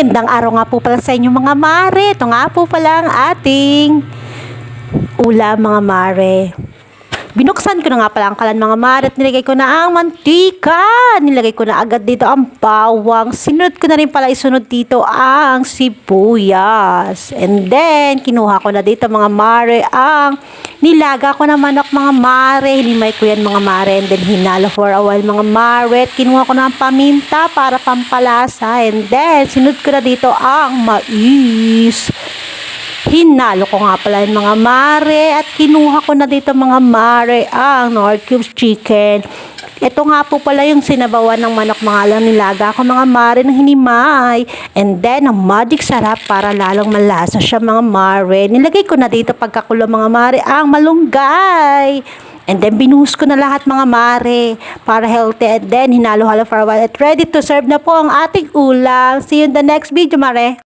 Magandang araw nga po pala sa inyo mga mare. Ito nga po pala ang ating ulam mga mare. Binuksan ko na nga pala ang kalan mga mare at nilagay ko na ang mantika. Nilagay ko na agad dito ang bawang. Sinunod ko na rin pala isunod dito ang sibuyas. And then, kinuha ko na dito mga mare ang nilaga ko na manok mga mare. Hinimay ko yan mga mare. And then, hinalo for a while mga mare. At kinuha ko na ang paminta para pampalasa. And then, sinunod ko na dito ang mais. Hinalo ko nga pala yung mga mare at kinuha ko na dito mga mare ang Knorr Cubes chicken. Ito nga po pala yung sinabawan ng manok mga lang nilaga ko mga mare na hinimay. And then ang magic sarap para lalong malasa siya mga mare. Nilagay ko na dito pagkakulo mga mare ang malunggay. And then binuhos ko na lahat mga mare para healthy. And then hinalo-halo for a while at ready to serve na po ang ating ulam. See you in the next video mare.